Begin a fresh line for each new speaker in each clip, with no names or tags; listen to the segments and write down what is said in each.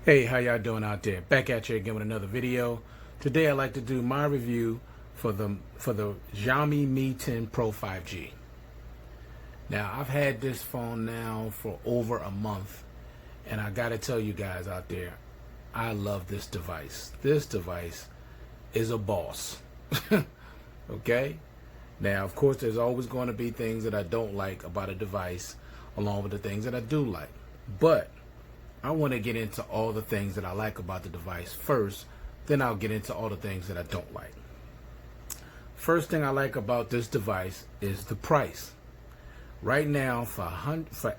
Hey, how y'all doing out there? Back at you again with another video. Today I'd like to do my review for the Xiaomi Mi 10 Pro 5G. Now, I've had this phone now for over a month, and I gotta tell you guys out there, I love this device. This device is a boss. Okay? Now, of course, there's always going to be things that I don't like about a device, along with the things that I do like. But I want to get into all the things that I like about the device first, then I'll get into all the things that I don't like. First thing I like about this device is the price. Right now, for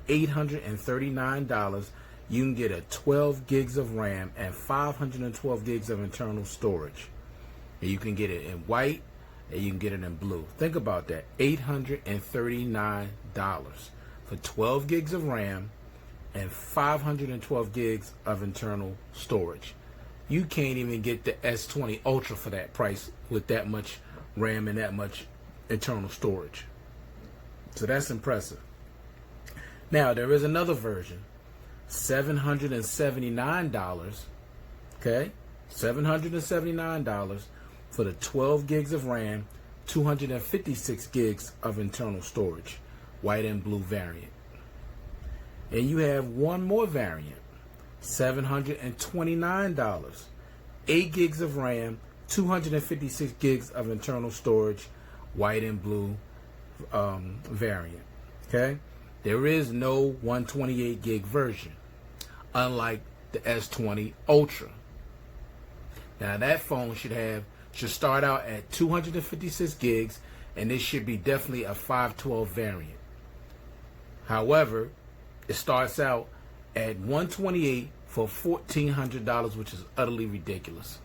$839, you can get a 12 gigs of RAM and 512 gigs of internal storage. And you can get it in white and you can get it in blue. Think about that, $839 for 12 gigs of RAM and 512 gigs of internal storage. You can't even get the S20 Ultra for that price with that much RAM and that much internal storage. So that's impressive. Now, there is another version, $779, okay? $779 for the 12 gigs of RAM, 256 gigs of internal storage, white and blue variant. And you have one more variant, $729, 8 gigs of RAM, 256 gigs of internal storage, white and blue variant. Okay? There is no 128 gig version, unlike the S20 Ultra. Now that phone should start out at 256 gigs, and this should be definitely a 512 variant. However, it starts out at $128 for $1,400, which is utterly ridiculous.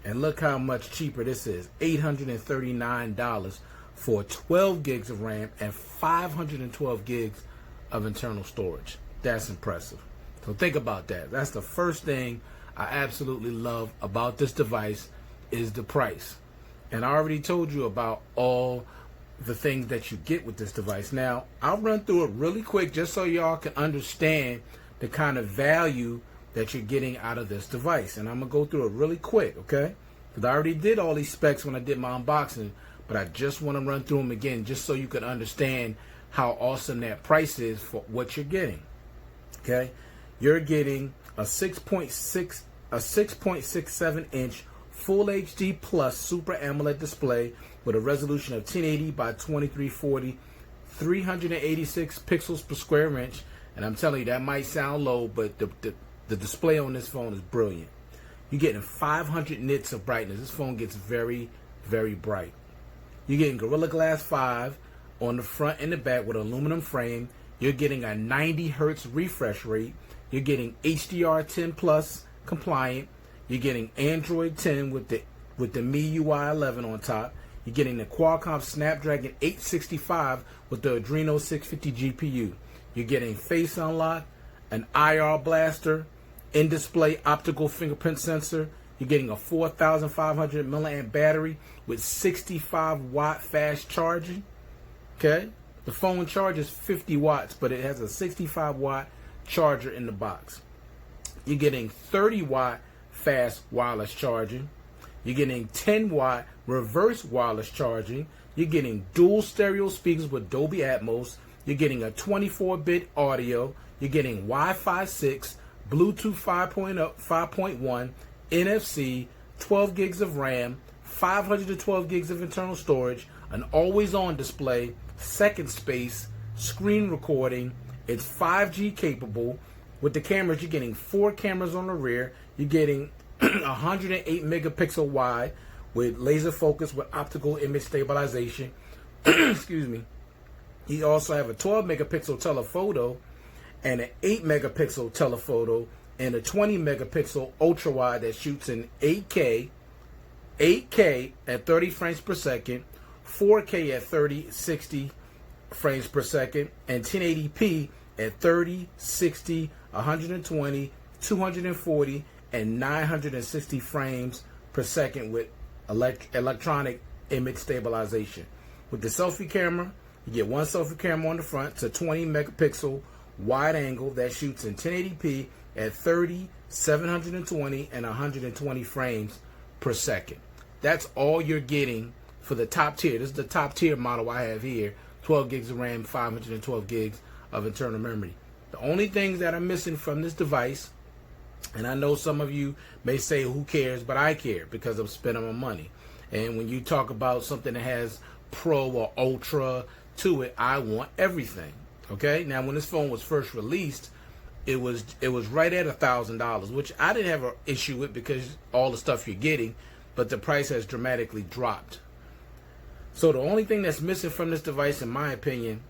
And look how much cheaper this is, $839 for 12 gigs of RAM and 512 gigs of internal storage. That's impressive. So think about that. That's the first thing I absolutely love about this device is the price. And I already told you about all the things that you get with this device. Now, I'll run through it really quick just so y'all can understand the kind of value that you're getting out of this device. And I'm going to go through it really quick, okay? Because I already did all these specs when I did my unboxing, but I just want to run through them again just so you can understand how awesome that price is for what you're getting, okay? You're getting a 6.67 inch Full HD Plus Super AMOLED display with a resolution of 1080 by 2340, 386 pixels per square inch. And I'm telling you, that might sound low, but the display on this phone is brilliant. You're getting 500 nits of brightness. This phone gets very, very bright. You're getting Gorilla Glass 5 on the front and the back with an aluminum frame. You're getting a 90 hertz refresh rate. You're getting HDR10 Plus compliant. You're getting Android 10 with the Mi UI 11 on top. You're getting the Qualcomm Snapdragon 865 with the Adreno 650 GPU. You're getting Face Unlock, an IR blaster, in-display optical fingerprint sensor. You're getting a 4,500 milliamp battery with 65 watt fast charging. Okay? The phone charges 50 watts, but it has a 65 watt charger in the box. You're getting 30 watt fast wireless charging. You're getting 10 watt reverse wireless charging. You're getting dual stereo speakers with Dolby Atmos. You're getting a 24-bit audio. You're getting Wi-Fi 6, Bluetooth 5.1, NFC, 12 gigs of RAM, 512 gigs of internal storage, an always-on display, second space, screen recording. It's 5G capable. With the cameras, you're getting 4 cameras on the rear. You're getting 108 megapixel wide with laser focus with optical image stabilization. Excuse me. You also have a 12 megapixel telephoto and an 8 megapixel telephoto and a 20 megapixel ultra wide that shoots in 8K at 30 frames per second, 4K at 60 frames per second, and 1080p at 30, 60, 120, 240, and 960 frames per second with electronic image stabilization. With the selfie camera, you get one selfie camera on the front. It's a 20 megapixel wide angle that shoots in 1080p at 30, 720, and 120 frames per second. That's all you're getting for the top tier. This is the top tier model I have here. 12 gigs of RAM, 512 gigs of internal memory. The only things that are missing from this device, and I know some of you may say, who cares, but I care because I'm spending my money. And when you talk about something that has Pro or Ultra to it, I want everything. Okay, now when this phone was first released, it was right at $1,000, which I didn't have an issue with because all the stuff you're getting, but the price has dramatically dropped. So the only thing that's missing from this device, in my opinion,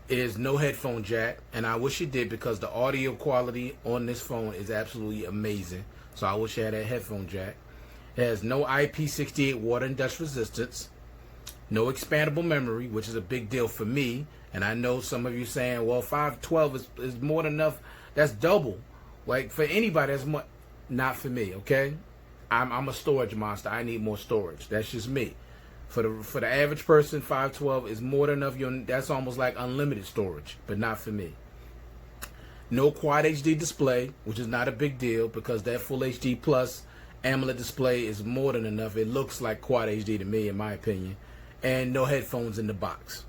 is no headphone jack, and I wish it did because the audio quality on this phone is absolutely amazing. So I wish it had that headphone jack. It has no IP68 water and dust resistance, no expandable memory, which is a big deal for me. And I know some of you saying, well, 512 is more than enough. That's double. Like for anybody, that's more. Not for me. Okay, I'm a storage monster. I need more storage. That's just me. For the average person, 512 is more than enough. That's almost like unlimited storage, but not for me. No Quad HD display, which is not a big deal because that Full HD Plus AMOLED display is more than enough. It looks like Quad HD to me, in my opinion. And no headphones in the box.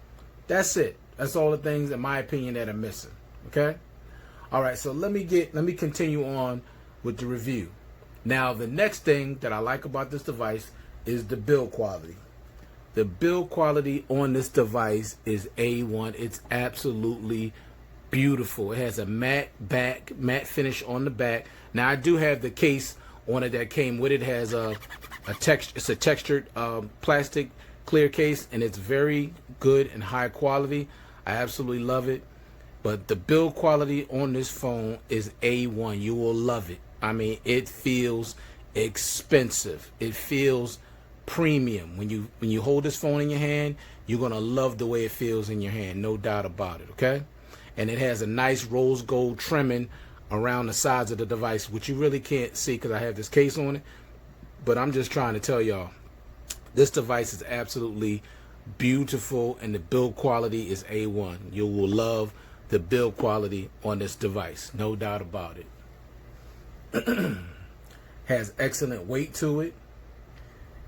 That's it. That's all the things, in my opinion, that are missing. Okay? All right, so let me continue on with the review. Now, the next thing that I like about this device is the build quality. The build quality on this device is A1. It's absolutely beautiful. It has a matte finish on the back. Now, I do have the case on it that came with it. It has it's a textured plastic clear case, and it's very good and high quality. I absolutely love it. But the build quality on this phone is A1. You will love it. I mean, it feels expensive. It feels premium. When you hold this phone in your hand, you're gonna love the way it feels in your hand, no doubt about it. Okay, and it has a nice rose gold trimming around the sides of the device, which you really can't see because I have this case on it. But I'm just trying to tell y'all, this device is absolutely beautiful, and the build quality is A1. You will love the build quality on this device, no doubt about it. Has excellent weight to it,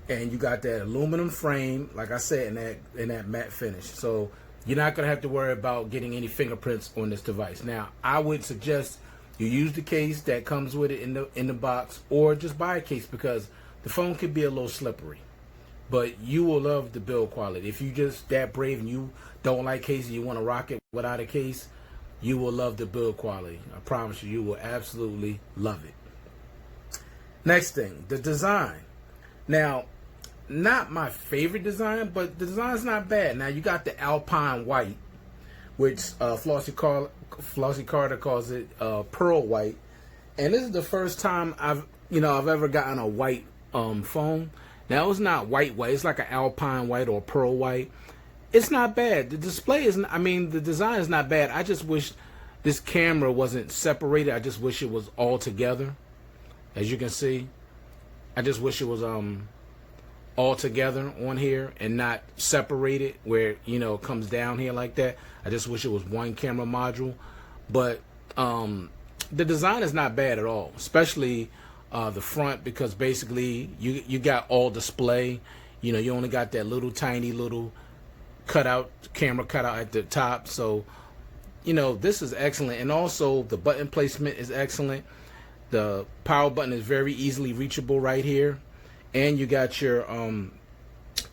and you got that aluminum frame, like I said, in that matte finish. So you're not gonna have to worry about getting any fingerprints on this device. Now, I would suggest you use the case that comes with it in the box, or just buy a case because the phone could be a little slippery. But you will love the build quality. If you just that brave and you don't like cases, you want to rock it without a case, you will love the build quality. I promise you, you will absolutely love it. Next thing, the design. Now, not my favorite design, but the design's not bad. Now, you got the Alpine white, which Flossie Carter calls it pearl white. And this is the first time I've ever gotten a white phone. Now, it's not white. It's like an Alpine white or pearl white. It's not bad. The display isn't, the design is not bad. I just wish this camera wasn't separated. I just wish it was all together. As you can see, I just wish it was all together on here and not separated where, it comes down here like that. I just wish it was one camera module. But the design is not bad at all, especially the front, because basically you got all display. You only got that tiny little camera cutout at the top. So this is excellent. And also the button placement is excellent. The power button is very easily reachable right here, and you got your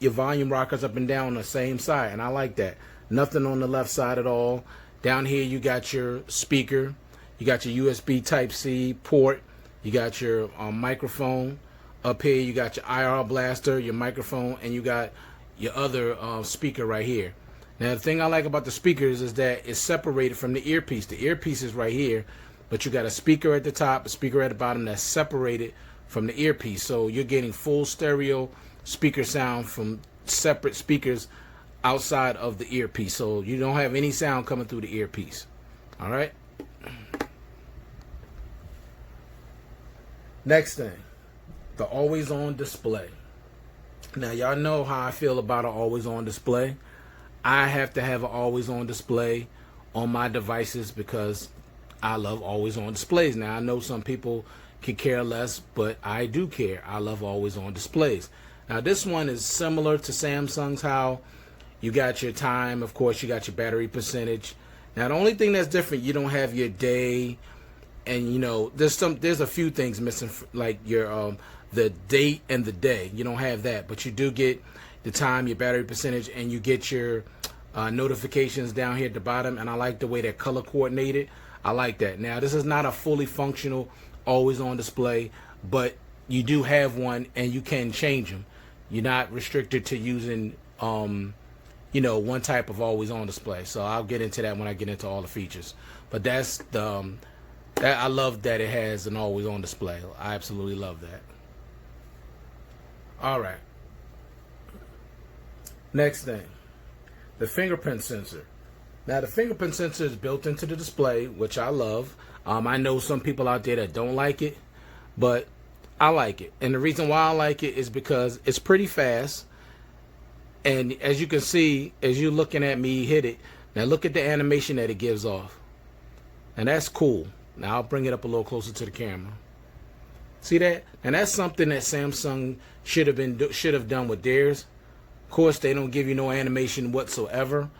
volume rockers up and down on the same side, and I like that. Nothing on the left side at all. Down here you got your speaker, you got your USB Type-C port, you got your microphone. Up here you got your IR blaster, your microphone, and you got your other speaker right here. Now, the thing I like about the speakers is that it's separated from the earpiece. The earpiece is right here, but you got a speaker at the top, a speaker at the bottom that's separated from the earpiece. So you're getting full stereo speaker sound from separate speakers outside of the earpiece. So you don't have any sound coming through the earpiece. All right. Next thing, the always-on display. Now, y'all know how I feel about an always-on display. I have to have an always-on display on my devices because I love always on displays. Now I know some people can care less, but I do care. I love always on displays. Now this one is similar to Samsung's, how you got your time, of course you got your battery percentage. Now the only thing that's different, you don't have your day, and you know there's a few things missing, like your the date and the day. You don't have that, but you do get the time, your battery percentage, and you get your notifications down here at the bottom. And I like the way they're color coordinated. I like that. Now this is not a fully functional always on display, but you do have one and you can change them. You're not restricted to using you know, one type of always on display. So I'll get into that when I get into all the features. But that's the I love that it has an always on display. I absolutely love that. All right. Next thing, the fingerprint sensor. Now the fingerprint sensor is built into the display, which I love. I know some people out there that don't like it, but I like it. And the reason why I like it is because it's pretty fast. And as you can see, as you're looking at me hit it, now look at the animation that it gives off. And that's cool. Now I'll bring it up a little closer to the camera. See that? And that's something that Samsung should have done with theirs. Of course, they don't give you no animation whatsoever.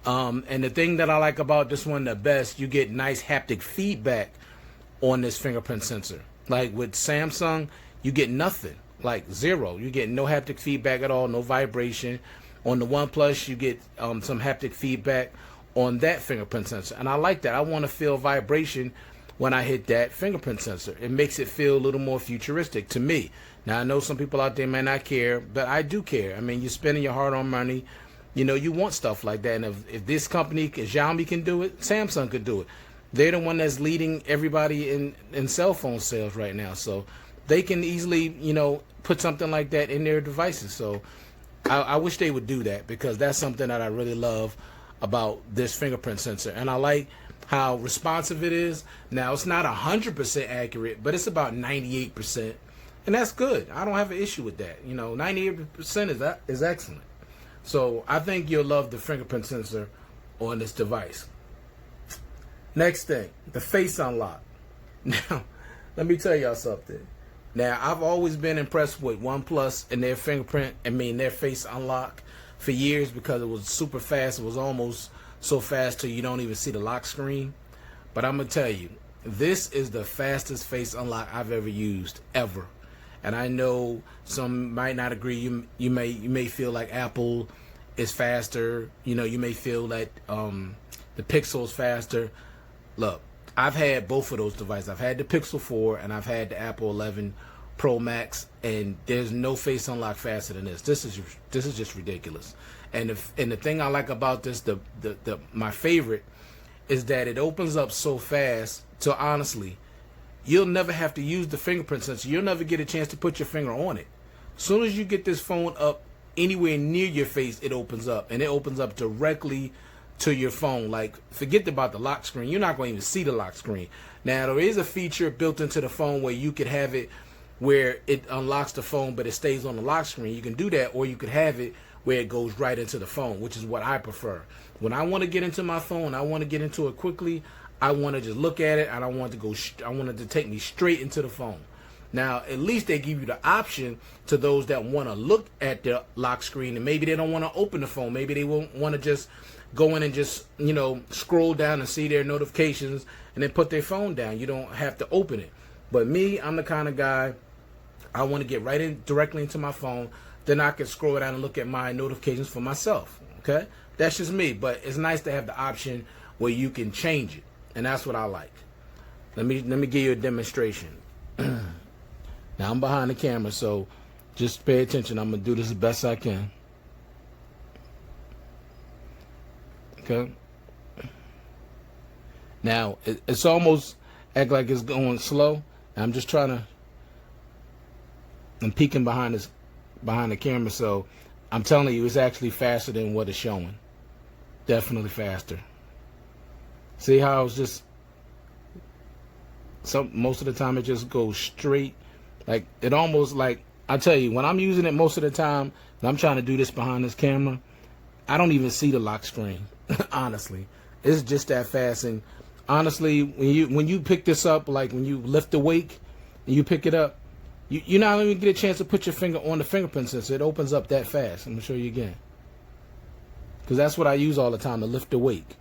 And the thing that I like about this one the best, you get nice haptic feedback on this fingerprint sensor. Like with Samsung, you get nothing, like zero. You get no haptic feedback at all, no vibration. On the OnePlus, you get some haptic feedback on that fingerprint sensor. And I like that. I want to feel vibration when I hit that fingerprint sensor. It makes it feel a little more futuristic to me. Now, I know some people out there may not care, but I do care. I mean, you're spending your hard-earned money. You know, you want stuff like that. And if this company, Xiaomi, can do it, Samsung could do it. They're the one that's leading everybody in cell phone sales right now. So they can easily, you know, put something like that in their devices. So I wish they would do that, because that's something that I really love about this fingerprint sensor. And I like how responsive it is. Now, it's not 100% accurate, but it's about 98%. And that's good. I don't have an issue with that. You know, 98% is excellent. So I think you'll love the fingerprint sensor on this device. Next thing, the face unlock. Now, let me tell y'all something. Now, I've always been impressed with OnePlus and their their face unlock for years, because it was super fast. It was almost so fast till you don't even see the lock screen. But I'm going to tell you, this is the fastest face unlock I've ever used, ever. And I know some might not agree. You may feel like Apple is faster. You know, you may feel that the Pixel is faster. Look, I've had both of those devices. I've had the Pixel 4 and I've had the Apple 11 Pro Max, and there's no face unlock faster than this. This is just ridiculous. And the thing I like about this, my favorite, is that it opens up so fast. So honestly, you'll never have to use the fingerprint sensor. You'll never get a chance to put your finger on it. As soon as you get this phone up anywhere near your face, it opens up, and it opens up directly to your phone. Like, forget about the lock screen. You're not going to even see the lock screen. Now, there is a feature built into the phone where you could have it where it unlocks the phone, but it stays on the lock screen. You can do that, or you could have it where it goes right into the phone, which is what I prefer. When I want to get into my phone, I want to get into it quickly. I want to just look at it, and I want it to take me straight into the phone. Now, at least they give you the option to those that want to look at the lock screen, and maybe they don't want to open the phone. Maybe they won't want to just go in and just, you know, scroll down and see their notifications and then put their phone down. You don't have to open it. But me, I'm the kind of guy, I want to get right in directly into my phone. Then I can scroll down and look at my notifications for myself. Okay? That's just me. But it's nice to have the option where you can change it. And that's what I like. Let me give you a demonstration. Now, I'm behind the camera, so just pay attention. I'm going to do this as best I can. Okay? Now, it's almost act like it's going slow. I'm just trying to... I'm peeking behind the camera, so I'm telling you, it's actually faster than what it's showing. Definitely faster. See how it's just... most of the time it just goes straight. Like, it almost like, I tell you, when I'm using it most of the time, and I'm trying to do this behind this camera, I don't even see the lock screen, honestly. It's just that fast, and Honestly, when you pick this up, like when you lift the weight and you pick it up, you're not even get a chance to put your finger on the fingerprint sensor. It opens up that fast. I'm gonna show you again, because that's what I use all the time to lift the weight.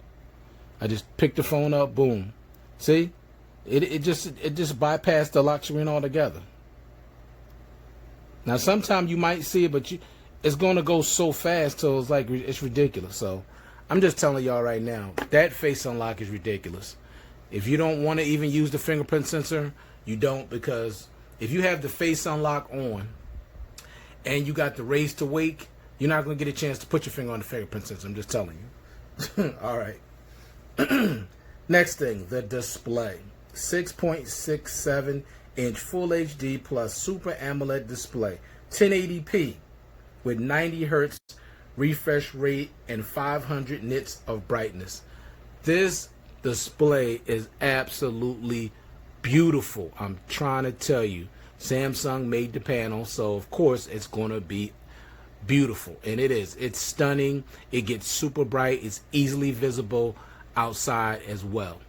I just pick the phone up, boom. See, it just bypassed the lock screen altogether. Now, sometimes you might see it, but it's gonna go so fast till it's like it's ridiculous. So, I'm just telling y'all right now, that face unlock is ridiculous. If you don't want to even use the fingerprint sensor, you don't, because if you have the face unlock on and you got the raise to wake, you're not going to get a chance to put your finger on the fingerprint sensor. I'm just telling you. All right. Next thing, the display. 6.67 inch Full HD plus Super AMOLED display. 1080p with 90 hertz refresh rate and 500 nits of brightness. This display is absolutely beautiful. I'm trying to tell you, Samsung made the panel, so of course it's going to be beautiful. And it is. It's stunning. It gets super bright. It's easily visible outside as well.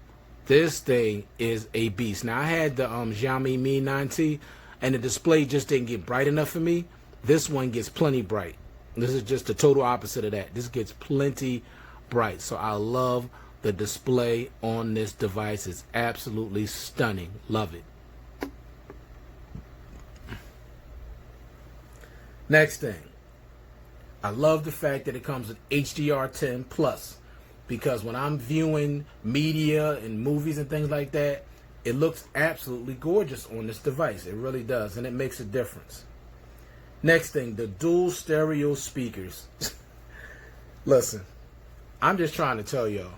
This thing is a beast. Now, I had the Xiaomi Mi 9T, and the display just didn't get bright enough for me. This one gets plenty bright. This is just the total opposite of that. This gets plenty bright. So I love the display on this device. It's absolutely stunning. Love it. Next thing, I love the fact that it comes with HDR10 plus, because when I'm viewing media and movies and things like that, it looks absolutely gorgeous on this device. It really does, and it makes a difference. Next thing, the dual stereo speakers. Listen, I'm just trying to tell y'all,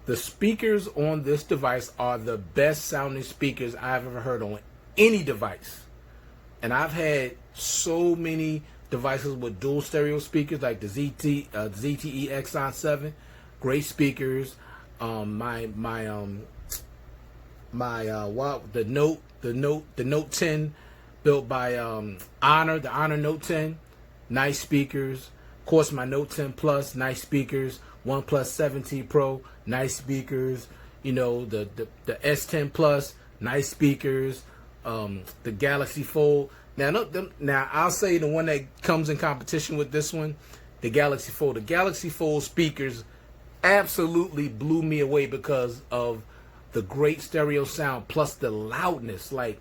the speakers on this device are the best sounding speakers I've ever heard on any device. And I've had so many devices with dual stereo speakers, like the ZTE Exxon 7, great speakers. The Note 10 built by Honor, the Honor Note 10, nice speakers. Of course, my Note 10 Plus, nice speakers. OnePlus 7T Pro, nice speakers. You know, the S10 Plus, nice speakers. The Galaxy Fold. Now I'll say the one that comes in competition with this one, the Galaxy Fold. The Galaxy Fold speakers absolutely blew me away because of the great stereo sound plus the loudness. Like,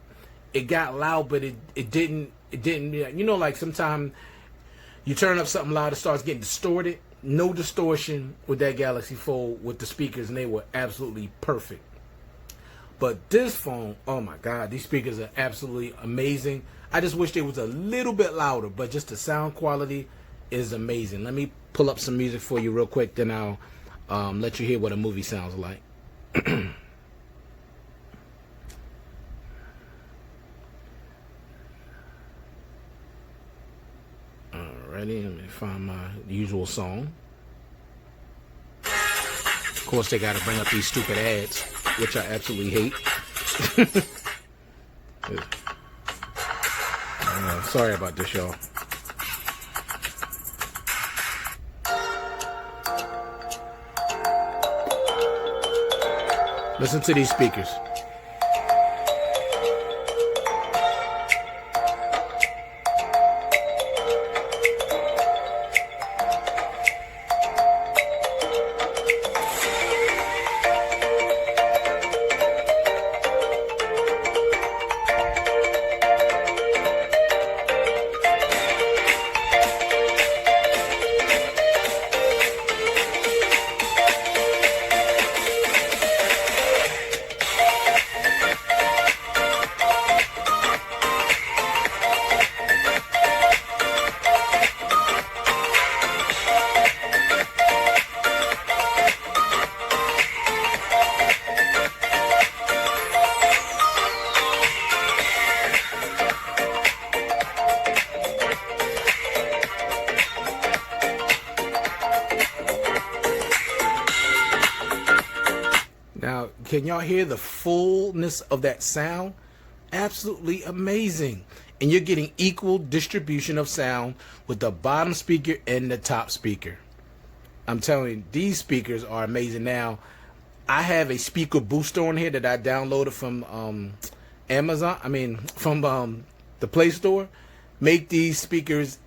it got loud, but it didn't, you know, like sometimes you turn up something loud, it starts getting distorted. No distortion with that Galaxy Fold with the speakers, and they were absolutely perfect. But this phone, oh my God, these speakers are absolutely amazing. I just wish they was a little bit louder, but just the sound quality is amazing. Let me pull up some music for you real quick, then I'll let you hear what a movie sounds like. Alrighty, let me find my usual song. Of course, they got to bring up these stupid ads, which I absolutely hate. Sorry about this, y'all. Listen to these speakers. Now, can y'all hear the fullness of that sound? Absolutely amazing. And you're getting equal distribution of sound with the bottom speaker and the top speaker. I'm telling you, these speakers are amazing. Now, I have a speaker booster on here that I downloaded from Amazon. I mean, from the Play Store. Make these speakers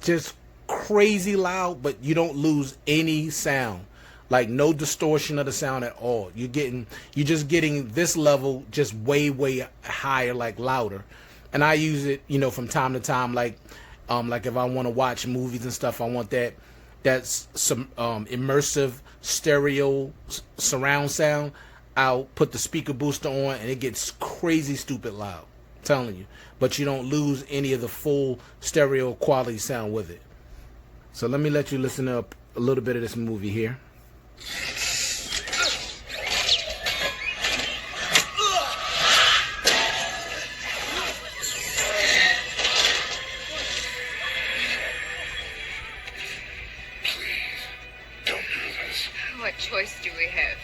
just crazy loud, but you don't lose any sound. Like no distortion of the sound at all. You're just getting this level just way higher, like louder. And I use it, you know, from time to time, like if I want to watch movies and stuff, I want that's some immersive stereo surround sound. I'll put the speaker booster on and it gets crazy stupid loud. I'm telling you. But you don't lose any of the full stereo quality sound with it. So let me let you listen to a little bit of this movie here.
What choice do we have?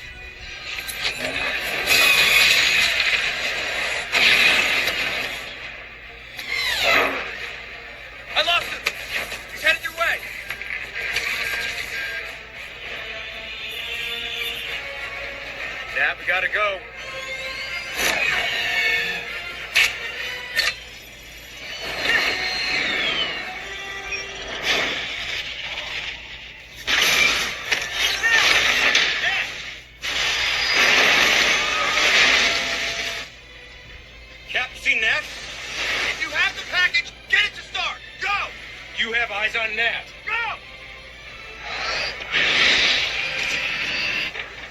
I lost him! He's headed your way! Dad, we gotta go. Captain Neff? If you have the package, get it to start! Go! You have eyes on Neff. Go!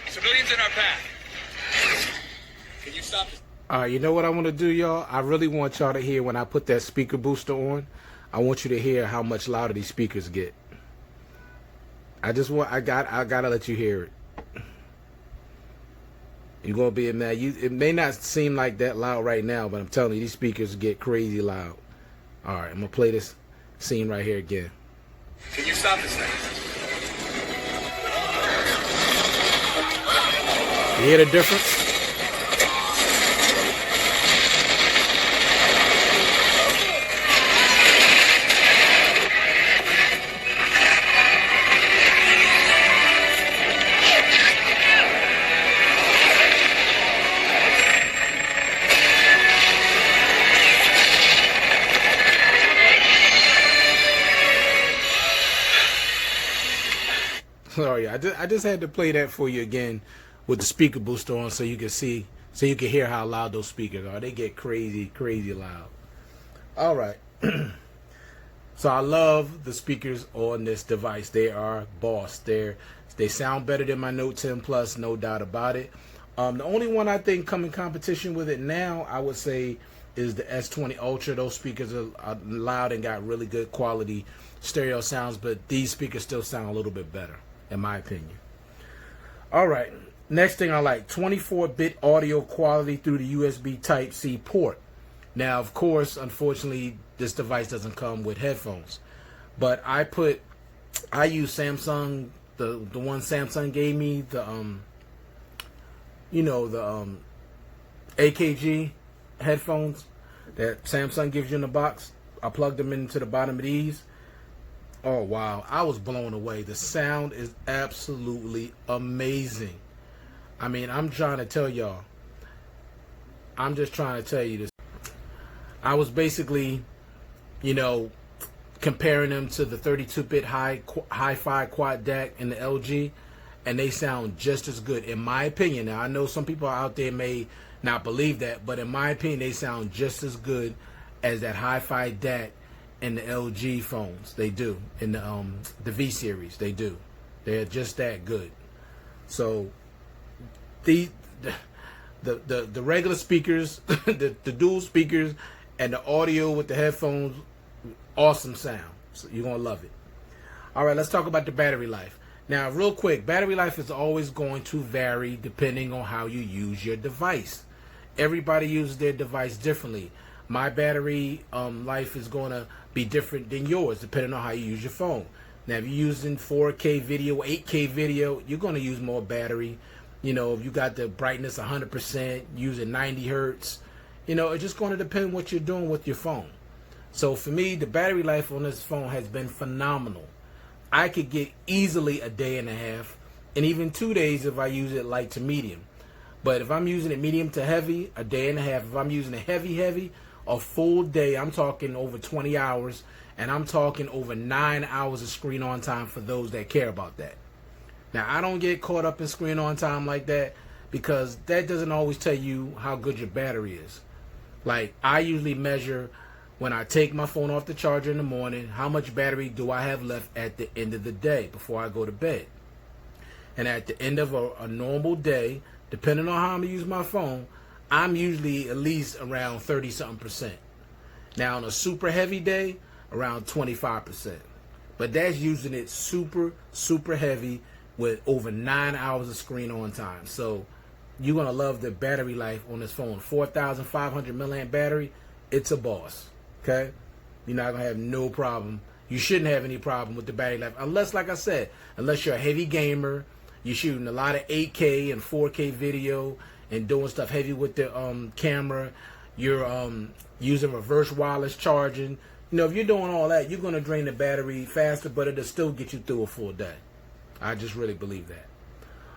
Civilians in our path. Can you stop this?
Alright, you know what I want to do, y'all? I really want y'all to hear when I put that speaker booster on. I want you to hear how much louder these speakers get. I gotta let you hear it. You're gonna be mad. It may not seem like that loud right now, but I'm telling you, these speakers get crazy loud. Alright, I'm gonna play this scene right here again.
Can you stop this thing?
You hear the difference? Sorry, I just had to play that for you again with the speaker booster on so you can see, so you can hear how loud those speakers are. They get crazy loud. All right. So I love the speakers on this device. They are boss. They sound better than my Note 10 Plus, no doubt about it. The only one I think come in competition with it now, I would say, is the S20 Ultra. Those speakers are loud and got really good quality stereo sounds, but these speakers still sound a little bit better, in my opinion. All right, next thing I like, 24-bit audio quality through the USB Type-C port. Now, of course, unfortunately, this device doesn't come with headphones, but I use Samsung, the one Samsung gave me, the AKG headphones that Samsung gives you in the box. I plugged them into the bottom of these. Oh wow, I was blown away. The sound is absolutely amazing. I mean, I'm trying to tell y'all. I'm just trying to tell you this. I was basically, comparing them to the 32-bit hi-fi quad DAC in the LG, and they sound just as good, in my opinion. Now, I know some people out there may not believe that, but in my opinion, they sound just as good as that hi-fi DAC in the LG phones. They do. In the V series, they do. They're just that good. So the regular speakers, the dual speakers, and the audio with the headphones, awesome sound. So you're gonna love it. All right, let's talk about the battery life. Now, real quick, battery life is always going to vary depending on how you use your device. Everybody uses their device differently. My battery life is going to be different than yours depending on how you use your phone. Now, if you're using 4K video, 8K video, you're going to use more battery. If you got the brightness 100%, using 90 hertz, it's just going to depend what you're doing with your phone. So for me, the battery life on this phone has been phenomenal. I could get easily a day and a half and even 2 days if I use it light to medium. But if I'm using it medium to heavy, a day and a half. If I'm using it heavy, a full day. I'm talking over 20 hours, and I'm talking over 9 hours of screen on time for those that care about that. Now, I don't get caught up in screen on time like that because that doesn't always tell you how good your battery is. Like, I usually measure when I take my phone off the charger in the morning, how much battery do I have left at the end of the day before I go to bed. And at the end of a normal day, depending on how I'm going to use my phone, I'm usually at least around 30-something%. Now, on a super heavy day, around 25%. But that's using it super heavy with over 9 hours of screen on time. So you're going to love the battery life on this phone. 4,500 milliamp battery, it's a boss. Okay? You're not going to have no problem. You shouldn't have any problem with the battery life. Unless, like I said, unless you're a heavy gamer, you're shooting a lot of 8K and 4K video and doing stuff heavy with the camera. You're using reverse wireless charging. You know, if you're doing all that, you're going to drain the battery faster, but it'll still get you through a full day. I just really believe that.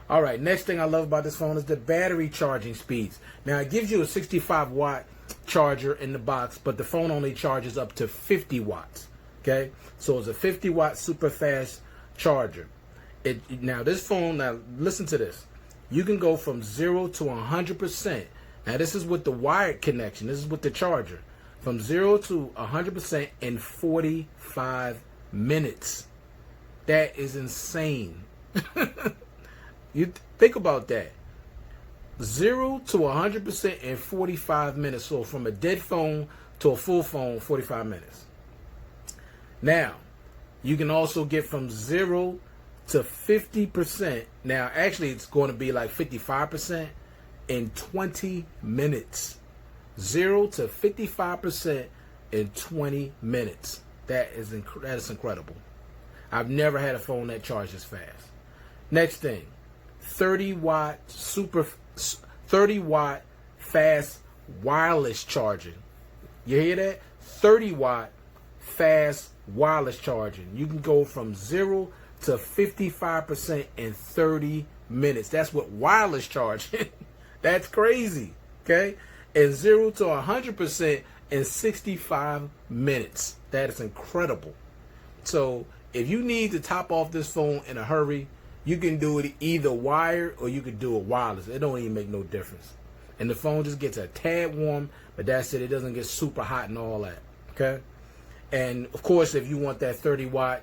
All right, next thing I love about this phone is the battery charging speeds. Now, it gives you a 65-watt charger in the box, but the phone only charges up to 50 watts. Okay? So it's a 50-watt super fast charger. Now, this phone, now listen to this. You can go from 0 to 100%. Now, this is with the wired connection. This is with the charger. From 0 to 100% in 45 minutes. That is insane. You think about that. 0 to 100% in 45 minutes. So from a dead phone to a full phone, 45 minutes. Now, you can also get from 0 to 50%. Now, actually, it's going to be like 55% in 20 minutes. 0 to 55% in 20 minutes. That is incredible. I've never had a phone that charges fast. Next thing, 30-watt fast wireless charging. You hear that? 30-watt fast wireless charging. You can go from 0 to 55% in 30 minutes. That's what wireless charging. That's crazy. Okay? And 0 to 100% in 65 minutes. That is incredible. So if you need to top off this phone in a hurry, you can do it either wired or you can do it wireless. It don't even make no difference. And the phone just gets a tad warm, but that's it. It doesn't get super hot and all that. Okay? And of course, if you want that 30-watt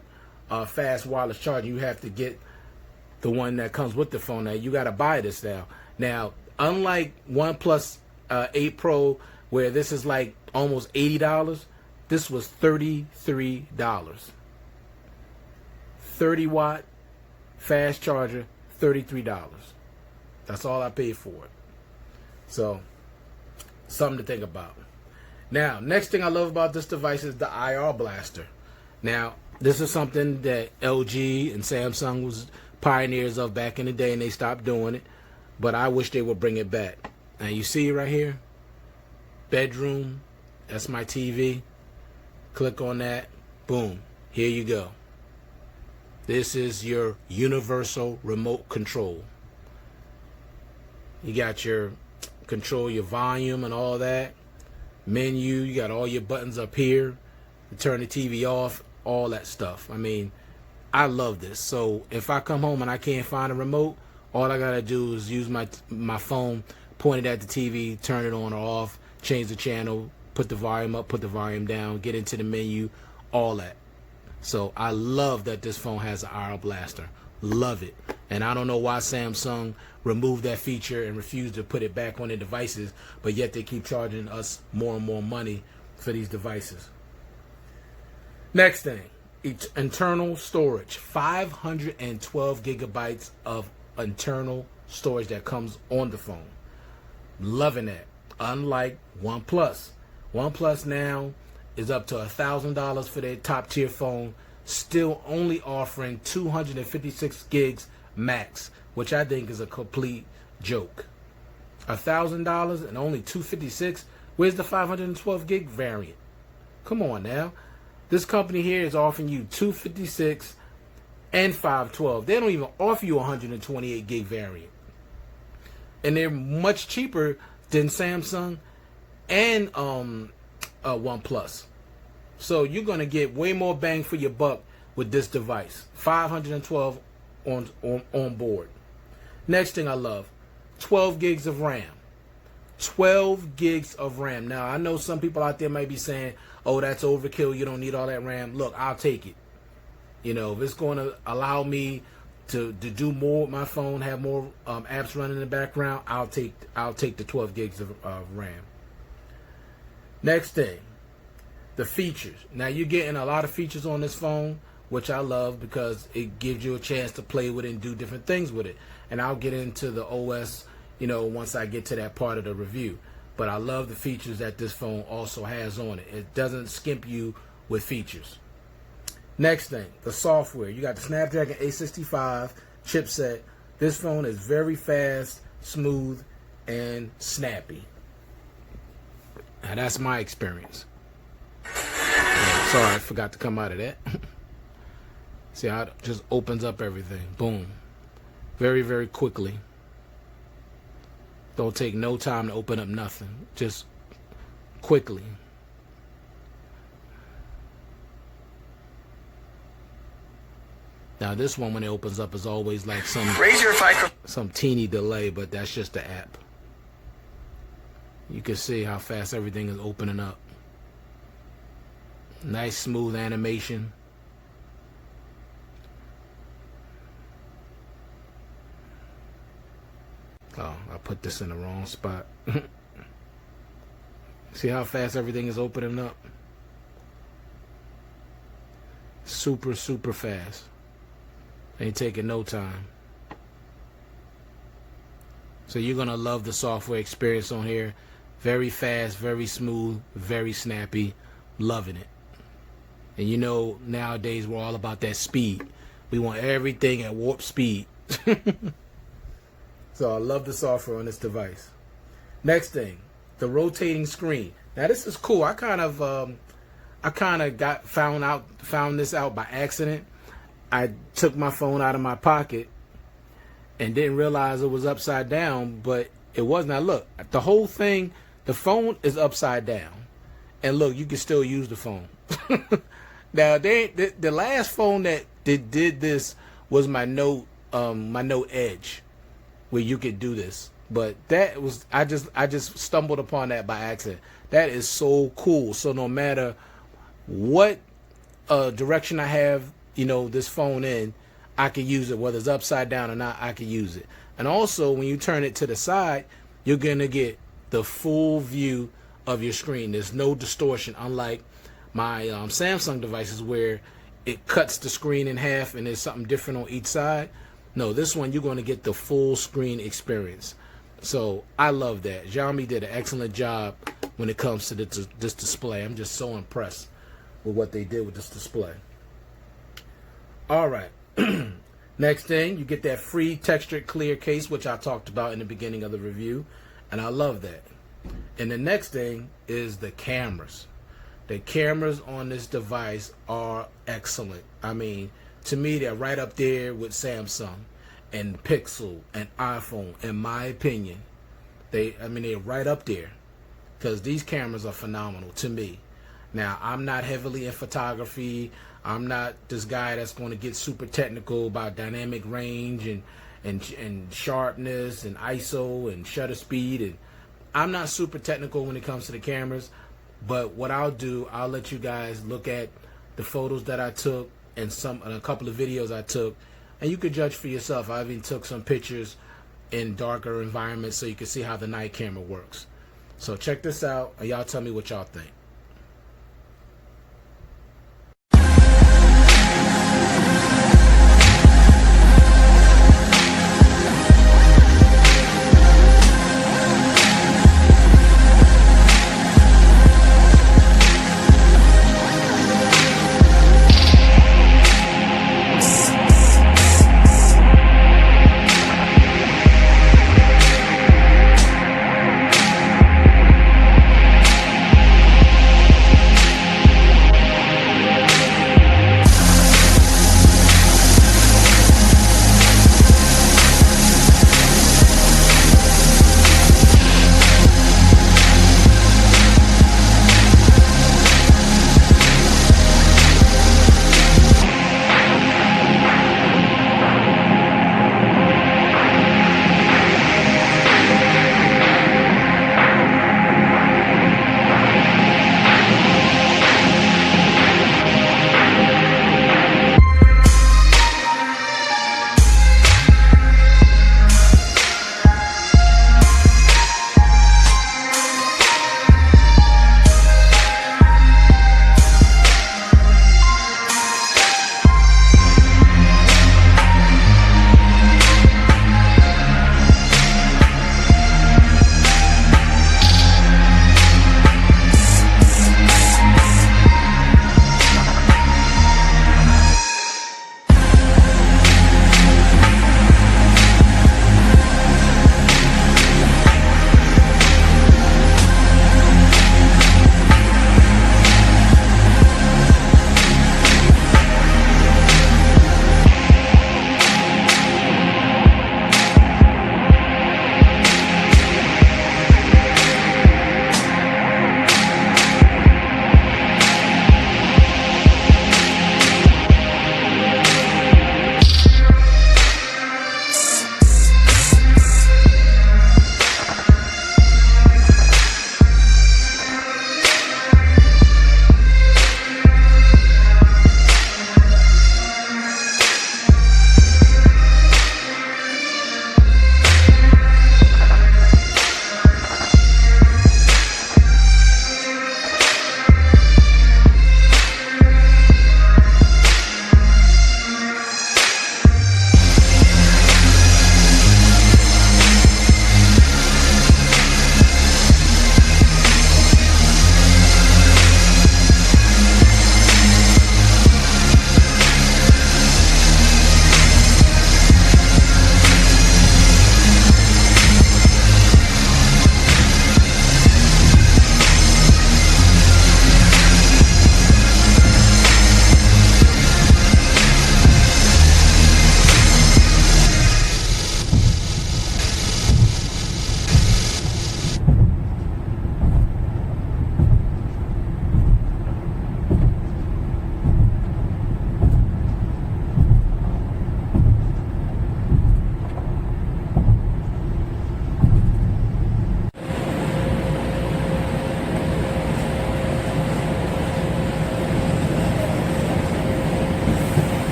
fast wireless charger, you have to get the one that comes with the phone. Now, you got to buy this now. Now, unlike OnePlus 8 Pro, where this is like almost $80, this was $33. 30-watt fast charger, $33. That's all I paid for it. So, something to think about. Now, next thing I love about this device is the IR blaster. Now, this is something that LG and Samsung was pioneers of back in the day, and they stopped doing it. But I wish they would bring it back. Now, you see right here? Bedroom. That's my TV. Click on that. Boom. Here you go. This is your universal remote control. You got your control, your volume and all that. Menu, you got all your buttons up here. You turn the TV off, all that stuff. I mean, I love this. So if I come home and I can't find a remote, all I gotta do is use my phone, point it at the TV, turn it on or off, change the channel, put the volume up, put the volume down, get into the menu, all that. So I love that this phone has an IR blaster. Love it. And I don't know why Samsung removed that feature and refused to put it back on their devices, but yet they keep charging us more and more money for these devices. Next thing, internal storage. 512 gigabytes of internal storage that comes on the phone. Loving that. Unlike OnePlus. OnePlus now is up to $1,000 for their top tier phone, still only offering 256 gigs max, which I think is a complete joke. $1,000 and only 256? Where's the 512 gig variant? Come on now. This company here is offering you 256 and 512. They don't even offer you a 128 gig variant. And they're much cheaper than Samsung and OnePlus. So you're going to get way more bang for your buck with this device. 512 on board. Next thing I love, 12 gigs of RAM. 12 gigs of RAM. Now, I know some people out there might be saying, oh, that's overkill. You don't need all that RAM. Look, I'll take it. You know, if it's going to allow me to do more with my phone, have more apps running in the background, I'll take the 12 gigs of RAM. Next thing, the features. Now, you're getting a lot of features on this phone, which I love because it gives you a chance to play with it and do different things with it. And I'll get into the OS, you know, once I get to that part of the review. But I love the features that this phone also has on it. It doesn't skimp you with features. Next thing, the software. You got the Snapdragon 865 chipset. This phone is very fast, smooth, and snappy. Now, that's my experience. Oh, sorry, I forgot to come out of that. See how it just opens up everything. Boom. Very, very quickly. Don't take no time to open up nothing. Just quickly. Now this one, when it opens up, is always like some teeny delay, but that's just the app. You can see how fast everything is opening up. Nice smooth animation. Oh, I put this in the wrong spot. See how fast everything is opening up? Super, super fast. Ain't taking no time. So you're going to love the software experience on here. Very fast, very smooth, very snappy. Loving it. And you know, nowadays we're all about that speed. We want everything at warp speed. So I love the software on this device. Next thing, the rotating screen. Now this is cool. I kind of found this out by accident. I took my phone out of my pocket and didn't realize it was upside down, but it wasn't. Now look, the whole thing, the phone is upside down, and look, you can still use the phone. Now the last phone that did this was my Note Edge, where you could do this. But that was, I just stumbled upon that by accident. That is so cool. So no matter what direction I have, you know, this phone in, I can use it, whether it's upside down or not, I can use it. And also, when you turn it to the side, you're gonna get the full view of your screen. There's no distortion, unlike my Samsung devices where it cuts the screen in half and there's something different on each side. No, this one you're going to get the full screen experience. So I love that. Xiaomi did an excellent job when it comes to this display. I'm just so impressed with what they did with this display. All right. Next thing, you get that free textured clear case, which I talked about in the beginning of the review, and I love that. And the next thing is the cameras. The cameras on this device are excellent. I mean, to me, they're right up there with Samsung and Pixel and iPhone, in my opinion. They're right up there because these cameras are phenomenal to me. Now, I'm not heavily in photography. I'm not this guy that's going to get super technical about dynamic range and sharpness and ISO and shutter speed. And I'm not super technical when it comes to the cameras. But what I'll do, I'll let you guys look at the photos that I took and a couple of videos I took, and you could judge for yourself. I even took some pictures in darker environments so you can see how the night camera works. So check this out, and y'all tell me what y'all think.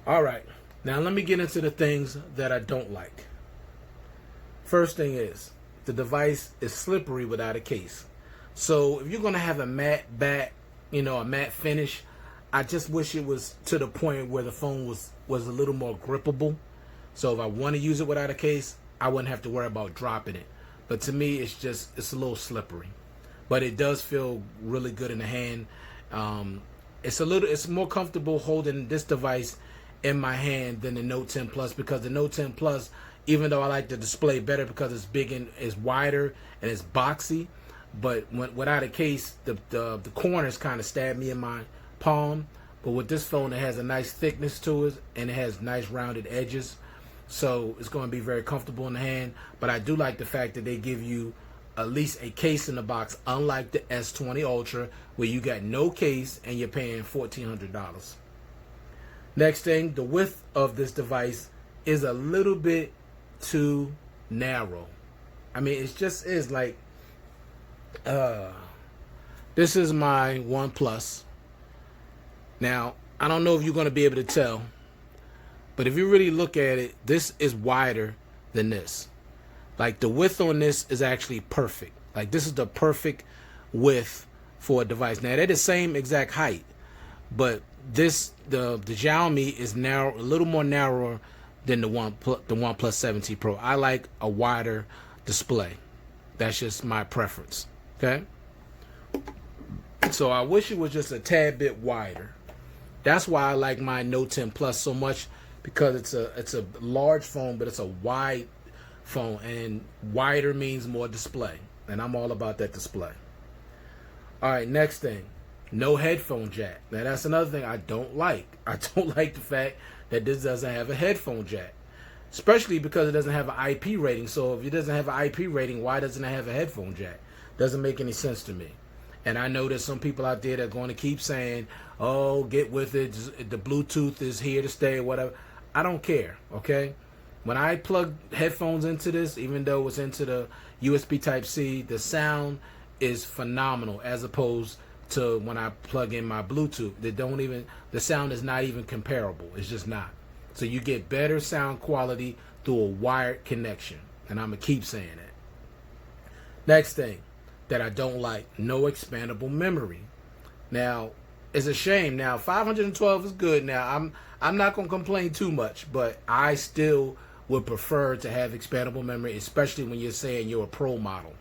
All right, now let me get into the things that I don't like. First thing is, the device is slippery without a case. So if you're gonna have a matte back, a matte finish, I just wish it was to the point where the phone was a little more grippable. So if I want to use it without a case, I wouldn't have to worry about dropping it. But to me, it's a little slippery. But it does feel really good in the hand. It's more comfortable holding this device in my hand than the Note 10 Plus, because the Note 10 Plus, even though I like the display better because it's big and it's wider and it's boxy, but without a case, the corners kind of stab me in my palm. But with this phone, it has a nice thickness to it and it has nice rounded edges, so it's going to be very comfortable in the hand. But I do like the fact that they give you at least a case in the box, unlike the S20 Ultra where you got no case and you're paying $1,400. Next thing, the width of this device is a little bit too narrow. I mean, it just is like, this is my OnePlus. Now, I don't know if you're going to be able to tell, but if you really look at it, this is wider than this. Like, the width on this is actually perfect. Like, this is the perfect width for a device. Now, they're the same exact height, but the Xiaomi is narrow, a little more narrower than the OnePlus 7T Pro. I like a wider display. That's just my preference. Okay? So I wish it was just a tad bit wider. That's why I like my Note 10 Plus so much, because it's a large phone, but it's a wide phone, and wider means more display, and I'm all about that display. All right, next thing, no headphone jack. Now that's another thing I don't like. I don't like the fact that this doesn't have a headphone jack, especially because it doesn't have an IP rating. So if it doesn't have an IP rating, why doesn't it have a headphone jack? Doesn't make any sense to me. And I know there's some people out there that are going to keep saying, oh, get with it, the Bluetooth is here to stay, whatever. I don't care, okay? When I plug headphones into this, even though it's into the USB Type-C, the sound is phenomenal as opposed to when I plug in my Bluetooth. The sound is not even comparable. It's just not. So you get better sound quality through a wired connection. And I'm going to keep saying that. Next thing that I don't like, no expandable memory. Now, it's a shame. Now, 512 is good. Now, I'm not going to complain too much, but I still would prefer to have expandable memory, especially when you're saying you're a pro model.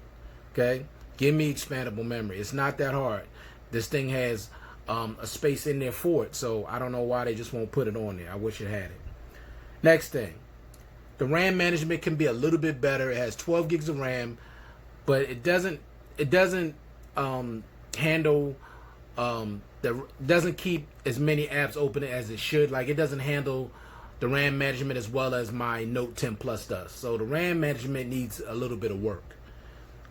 Okay? Give me expandable memory. It's not that hard. This thing has a space in there for it, so I don't know why they just won't put it on there. I wish it had it. Next thing, the RAM management can be a little bit better. It has 12 gigs of RAM, but it doesn't handle doesn't keep as many apps open as it should. Like, it doesn't handle the RAM management as well as my Note 10 Plus does. So the RAM management needs a little bit of work.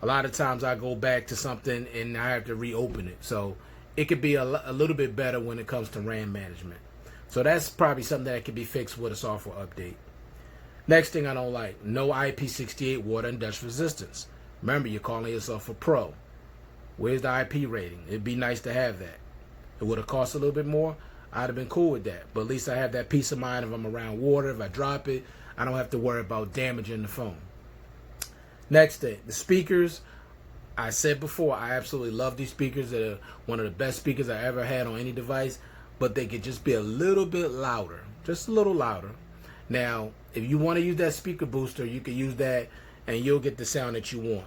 A lot of times I go back to something and I have to reopen it. So it could be a little bit better when it comes to RAM management. So that's probably something that can be fixed with a software update. Next thing I don't like, no IP68 water and dust resistance. Remember, you're calling yourself a pro. Where's the IP rating? It'd be nice to have that. It would have cost a little bit more. I'd have been cool with that. But at least I have that peace of mind if I'm around water. If I drop it, I don't have to worry about damaging the phone. Next thing, the speakers. I said before, I absolutely love these speakers. They're one of the best speakers I ever had on any device. But they could just be a little bit louder. Just a little louder. Now, if you want to use that speaker booster, you can use that and you'll get the sound that you want.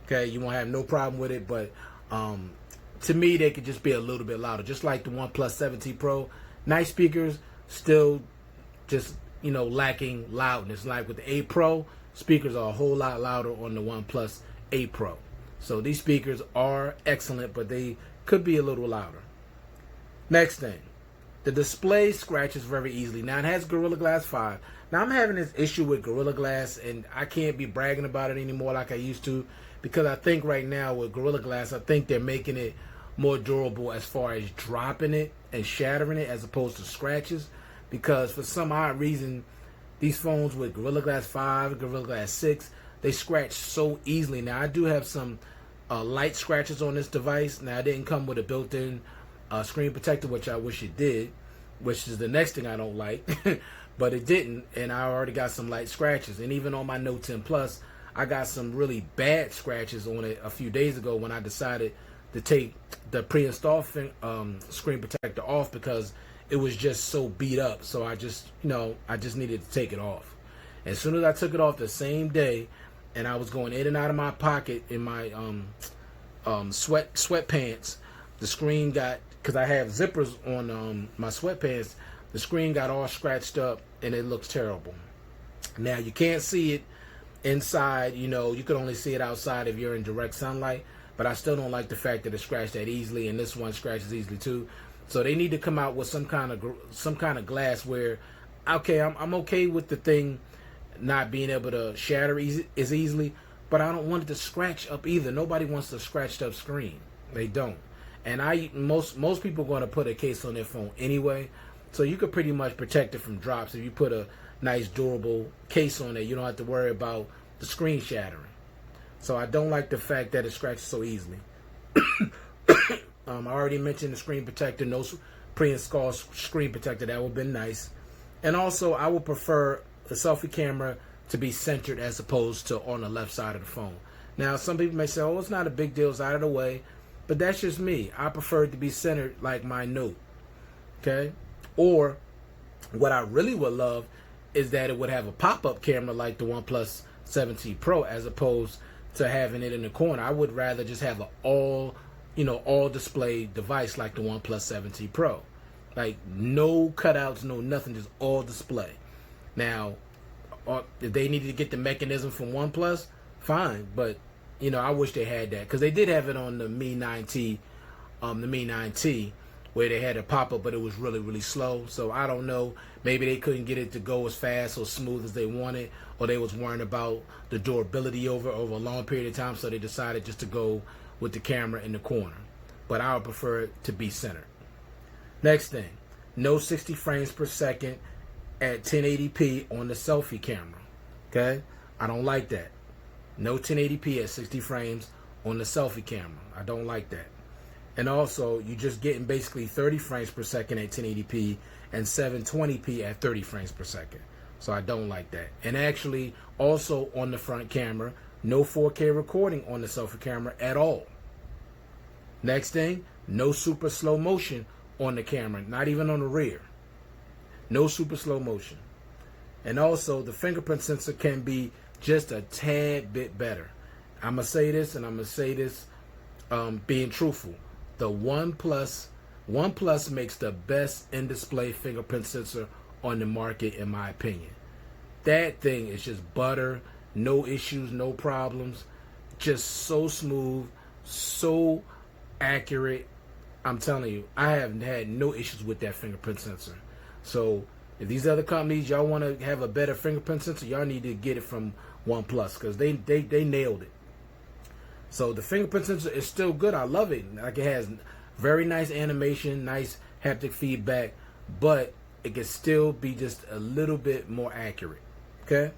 Okay, you won't have no problem with it, but to me, they could just be a little bit louder. Just like the OnePlus 7T Pro. Nice speakers, still just, lacking loudness. Like with the 8 Pro, speakers are a whole lot louder on the OnePlus 8 Pro. So these speakers are excellent, but they could be a little louder. Next thing, the display scratches very easily. Now, it has Gorilla Glass 5. Now, I'm having this issue with Gorilla Glass, and I can't be bragging about it anymore like I used to, because I think right now with Gorilla Glass, I think they're making it more durable as far as dropping it and shattering it as opposed to scratches. Because for some odd reason, these phones with Gorilla Glass 5, Gorilla Glass 6, they scratch so easily. Now, I do have some light scratches on this device. Now, it didn't come with a built-in screen protector, which I wish it did. which is the next thing I don't like. But it didn't, and I already got some light scratches. And even on my Note 10 Plus, I got some really bad scratches on it a few days ago when I decided to take the pre-installed screen protector off because it was just so beat up. So I just needed to take it off. As soon as I took it off the same day, and I was going in and out of my pocket in my sweatpants, the screen got, because I have zippers on my sweatpants, the screen got all scratched up and it looks terrible. Now you can't see it inside, you can only see it outside if you're in direct sunlight, but I still don't like the fact that it scratched that easily, and this one scratches easily too. So they need to come out with some kind of glass where, okay, I'm okay with the thing not being able to shatter as easily, but I don't want it to scratch up either. Nobody wants a scratched up screen. They don't. And most people are going to put a case on their phone anyway, so you could pretty much protect it from drops. If you put a nice durable case on it, you don't have to worry about the screen shattering. So I don't like the fact that it scratches so easily. I already mentioned the screen protector, no pre-installed screen protector. That would have been nice. And also, I would prefer the selfie camera to be centered as opposed to on the left side of the phone. Now, some people may say, oh, it's not a big deal, it's out of the way. But that's just me. I prefer it to be centered like my Note. Okay? Or, what I really would love is that it would have a pop-up camera like the OnePlus 7T Pro as opposed to having it in the corner. I would rather just have an all display device like the OnePlus 7T Pro. Like, no cutouts, no nothing, just all display. Now, if they needed to get the mechanism from OnePlus, fine. But, I wish they had that. Because they did have it on the Mi 9T, where they had a pop-up, but it was really, really slow. So, I don't know. Maybe they couldn't get it to go as fast or smooth as they wanted. Or they was worrying about the durability over a long period of time. So, they decided just to go with the camera in the corner. But I would prefer it to be centered. Next thing, no 60 frames per second at 1080p on the selfie camera. Okay? I don't like that. No 1080p at 60 frames on the selfie camera. I don't like that. And also, you're just getting basically 30 frames per second at 1080p and 720p at 30 frames per second. So I don't like that. And actually, also on the front camera, no 4K recording on the selfie camera at all. Next thing, no super slow motion on the camera, not even on the rear. No super slow motion. And also, the fingerprint sensor can be just a tad bit better. I'm going to say this, and I'm going to say this being truthful. The OnePlus makes the best in-display fingerprint sensor on the market, in my opinion. That thing is just butter, no issues, no problems, just so smooth, so accurate. I'm telling you, I have had no issues with that fingerprint sensor. So if these other companies, y'all want to have a better fingerprint sensor, y'all need to get it from OnePlus, because they nailed it. So the fingerprint sensor is still good. I love it. Like, it has very nice animation, nice haptic feedback, but it can still be just a little bit more accurate. Okay?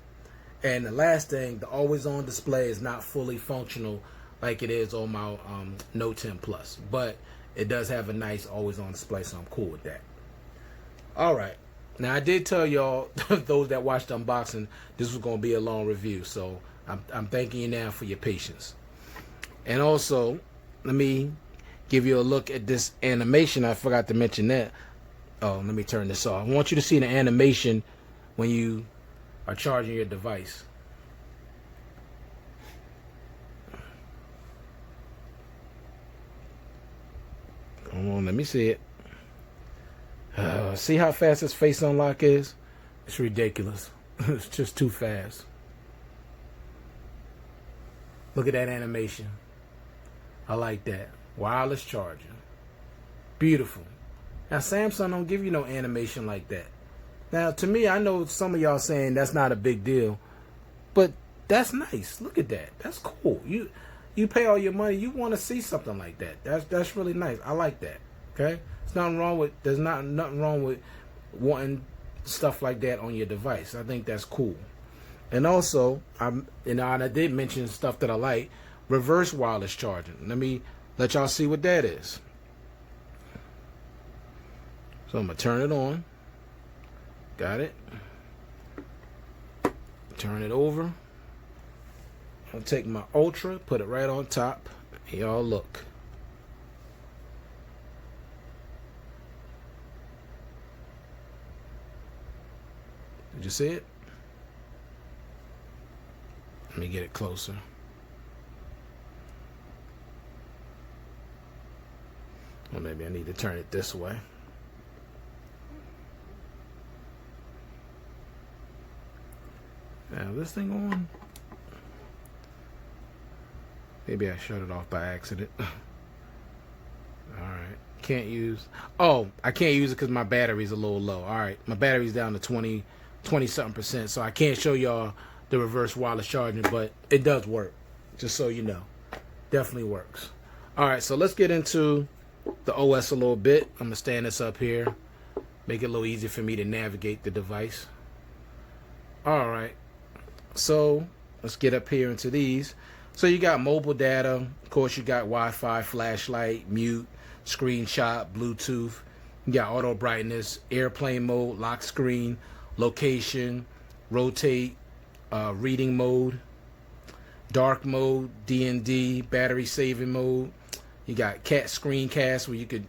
And the last thing, the always-on display is not fully functional like it is on my Note 10 Plus, but it does have a nice always-on display, so I'm cool with that. All right. Now, I did tell y'all, those that watched the unboxing, this was going to be a long review, so I'm thanking you now for your patience. And also, let me give you a look at this animation. I forgot to mention that. Oh, let me turn this off. I want you to see the animation when you are charging your device. Come on, let me see it. See how fast this face unlock is? It's ridiculous. It's just too fast. Look at that animation. I like that. Wireless charging. Beautiful. Now, Samsung don't give you no animation like that. Now, to me, I know some of y'all saying that's not a big deal, but that's nice. Look at that. That's cool. You pay all your money, you want to see something like that. That's really nice. I like that. Okay? There's nothing wrong with wanting stuff like that on your device. I think that's cool. And also, I did mention stuff that I like. Reverse wireless charging. Let me let y'all see what that is. So I'm going to turn it on. Got it. Turn it over. I'll take my Ultra, put it right on top. Y'all look. Did you see it? Let me get it closer. Or maybe I need to turn it this way. Now, this thing on? Maybe I shut it off by accident. Alright. Can't use. Oh, I can't use it because my battery's a little low. Alright. My battery's down to 20 something percent. So I can't show y'all the reverse wireless charging, but it does work. Just so you know. Definitely works. Alright, so let's get into the OS a little bit. I'm going to stand this up here. Make it a little easier for me to navigate the device. Alright. So let's get up here into these. So you got mobile data. Of course, you got Wi-Fi, flashlight, mute, screenshot, Bluetooth. You got auto brightness, airplane mode, lock screen, location, rotate, reading mode, dark mode, D&D, battery saving mode. You got cat screencast where you could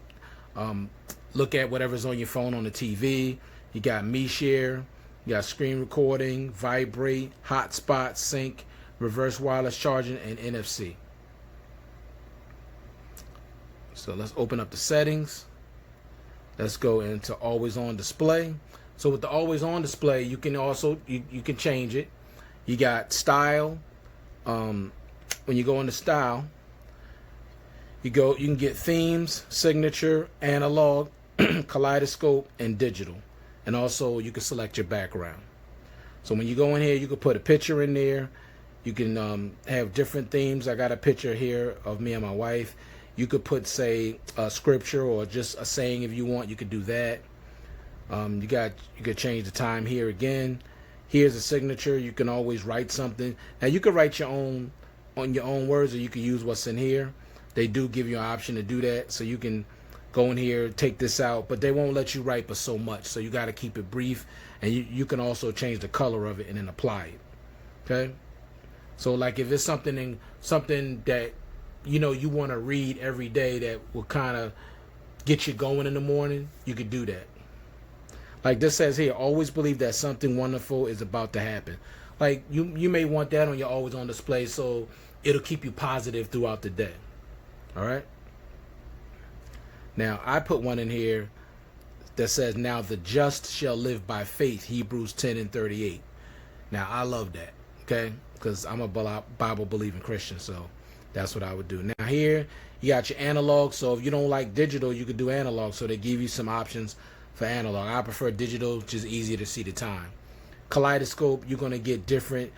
look at whatever's on your phone on the TV. You got Mi Share. You got screen recording, vibrate, hotspot, sync, reverse wireless charging, and NFC. So let's open up the settings. Let's go into always on display. So with the always on display, you can also you can change it. You got style. When you go into style, you can get themes, signature, analog, kaleidoscope, and digital. And also you can select your background. So when you go in here, you can put a picture in there. You can have different themes. I got a picture here of me and my wife. You could put, say, a scripture or just a saying if you want. You could do that. You could change the time here again. Here's a signature. You can always write something. Now you could write your own on your own words, or you could use what's in here. They do give you an option to do that, so you can go in here, take this out, but they won't let you write but so much. So you got to keep it brief, and you can also change the color of it and then apply it. Okay. So like if it's something that you want to read every day that will kind of get you going in the morning, you could do that. Like this says here, always believe that something wonderful is about to happen. Like you may want that on your always on display, so it'll keep you positive throughout the day. All right. Now I put one in here that says, "Now the just shall live by faith." Hebrews 10:38. Now I love that. Okay, because I'm a Bible believing Christian, so that's what I would do. Now here you got your analog. So if you don't like digital, you could do analog. So they give you some options for analog. I prefer digital, just easier to see the time. Kaleidoscope, you're gonna get different,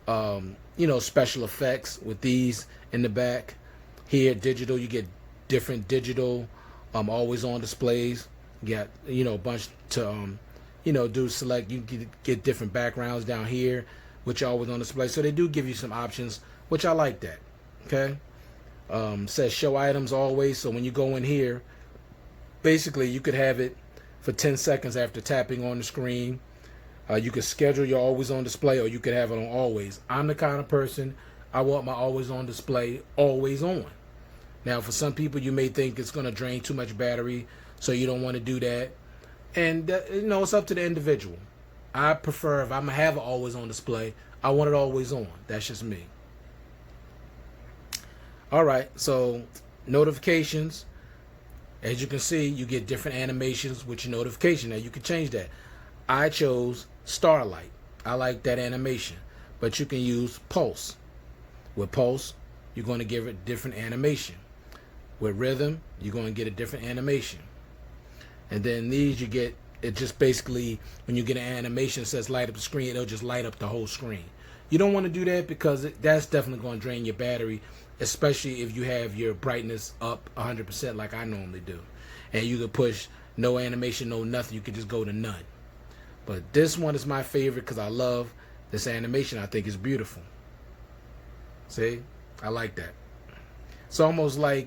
special effects with these in the back. Here, digital, you get different digital, always on displays. You got, a bunch to, do select. You can get different backgrounds down here, which are always on display. So they do give you some options, which I like that. Okay. Says show items always. So when you go in here, basically you could have it for 10 seconds after tapping on the screen. You could schedule your always on display, or you could have it on always. I'm the kind of person, I want my always on display always on. Now, for some people, you may think it's going to drain too much battery, so you don't want to do that. And, it's up to the individual. I prefer, if I'm going to have it always on display, I want it always on. That's just me. All right, so notifications. As you can see, you get different animations with your notification. Now, you can change that. I chose Starlight. I like that animation. But you can use Pulse. With Pulse, you're going to give it different animation. With Rhythm, you're going to get a different animation. And then these, you get, it just basically, when you get an animation that says light up the screen, it'll just light up the whole screen. You don't want to do that because that's definitely going to drain your battery, especially if you have your brightness up 100% like I normally do. And you can push no animation, no nothing. You can just go to none. But this one is my favorite because I love this animation. I think it's beautiful. See? I like that. It's almost like,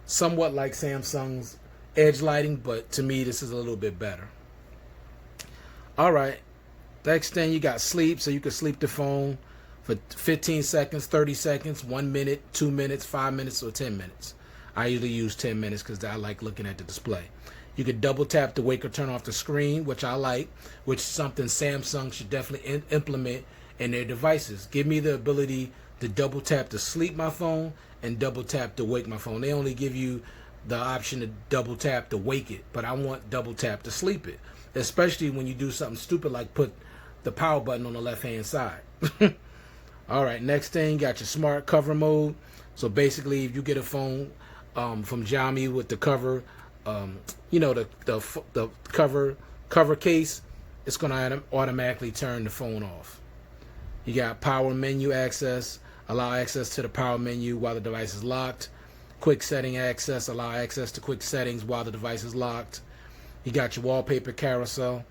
somewhat like Samsung's edge lighting, but to me this is a little bit better. All right, next thing, you got sleep, so you can sleep the phone for 15 seconds, 30 seconds, 1 minute, 2 minutes, 5 minutes, or 10 minutes. I usually use 10 minutes because I like looking at the display. You can double tap to wake or turn off the screen, which I like, which is something Samsung should definitely implement in their devices. Give me the ability to double tap to sleep my phone and double tap to wake my phone. They only give you the option to double tap to wake it, but I want double tap to sleep it, especially when you do something stupid like put the power button on the left hand side. All right, next thing, got your smart cover mode. So basically, if you get a phone from Xiaomi with the cover, you know, the cover case, it's gonna automatically turn the phone off. You got power menu access, allow access to the power menu while the device is locked. Quick setting access, allow access to quick settings while the device is locked. You got your wallpaper carousel.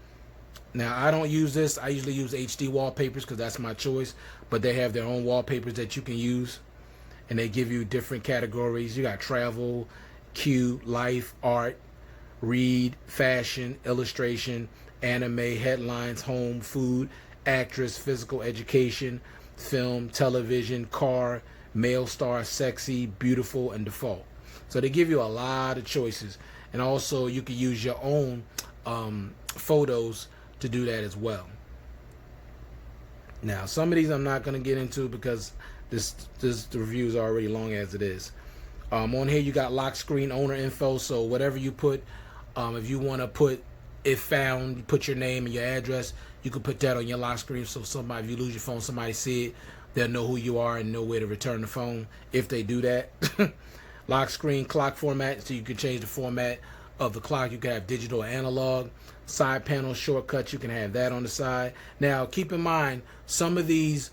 Now, I don't use this. I usually use HD wallpapers because that's my choice, but they have their own wallpapers that you can use, and they give you different categories. You got travel, Q, life, art, read, fashion, illustration, anime, headlines, home, food, actress, physical education, film, television, car, male star, sexy, beautiful, and default. So they give you a lot of choices, and also you can use your own photos to do that as well. Now, some of these I'm not going to get into because this review is already long as it is. On here you got lock screen owner info, so whatever you put, if you want to put if found, you put your name and your address, you can put that on your lock screen, so somebody, if you lose your phone, somebody see it, they'll know who you are and know where to return the phone if they do that. Lock screen clock format, so you can change the format of the clock. You can have digital or analog. Side panel shortcuts, you can have that on the side. Now, keep in mind, some of these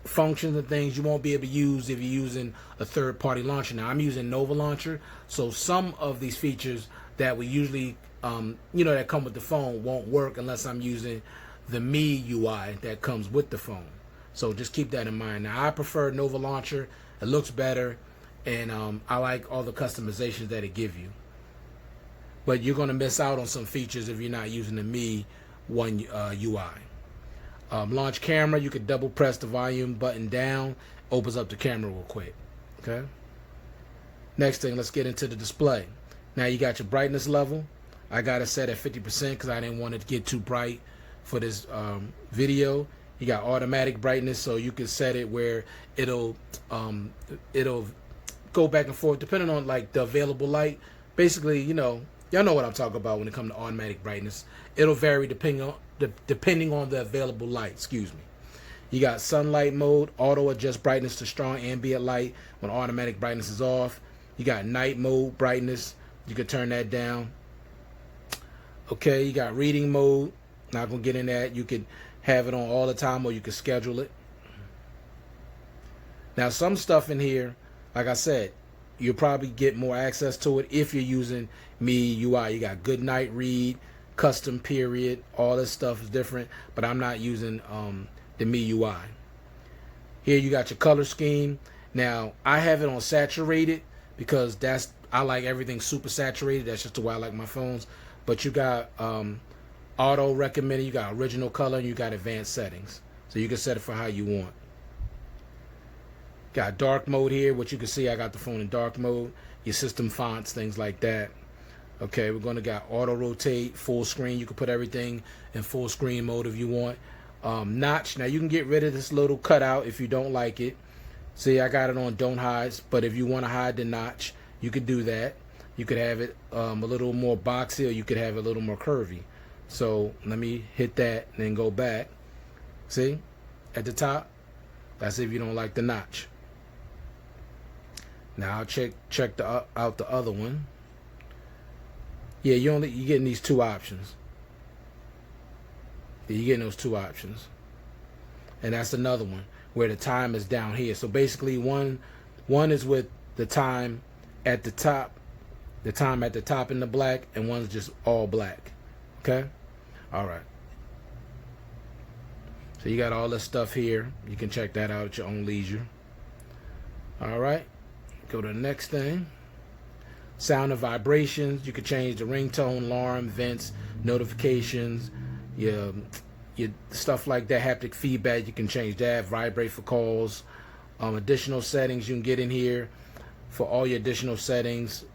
functions and things you won't be able to use if you're using a third-party launcher. Now, I'm using Nova Launcher, so some of these features that we usually, that come with the phone won't work unless I'm using the Mi UI that comes with the phone. So just keep that in mind. Now, I prefer Nova Launcher. It looks better, and I like all the customizations that it gives you. But you're going to miss out on some features if you're not using the Mi One UI. Launch camera, you could double press the volume button down, opens up the camera real quick. Okay. Next thing, let's get into the display. Now you got your brightness level. I got it set at 50% because I didn't want it to get too bright for this video. You got automatic brightness, so you can set it where it'll go back and forth depending on like the available light. Basically, y'all know what I'm talking about when it comes to automatic brightness. It'll vary depending on the available light. Excuse me. You got sunlight mode, auto adjust brightness to strong ambient light when automatic brightness is off. You got night mode brightness. You can turn that down. Okay, you got reading mode. Not gonna get in that. You can have it on all the time, or you can schedule it. Now, some stuff in here, like I said, you'll probably get more access to it if you're using Mi UI. You got good night read, custom period, all this stuff is different, but I'm not using the Mi UI. Here you got your color scheme. Now, I have it on saturated because I like everything super saturated. That's just the way I like my phones. But you got auto recommended, you got original color, and you got advanced settings. So you can set it for how you want. Got dark mode here, which you can see I got the phone in dark mode. Your system fonts, things like that. Okay, we're going to got auto rotate, full screen. You can put everything in full screen mode if you want. Notch. Now you can get rid of this little cutout if you don't like it. See, I got it on don't hide, but if you want to hide the notch, you could do that. You could have it a little more boxy, or you could have it a little more curvy. So let me hit that and then go back. See, at the top, that's if you don't like the notch. Now I'll check out the other one. Yeah, you're getting these two options. Yeah, you're getting those two options. And that's another one where the time is down here. So basically one is with the time at the top, in the black, and one's just all black. Okay? All right. So you got all this stuff here. You can check that out at your own leisure. All right. Go to the next thing. Sound and vibrations. You can change the ringtone, alarm, vents, notifications, your stuff like that. Haptic feedback, you can change that. Vibrate for calls. Additional settings you can get in here for all your additional settings.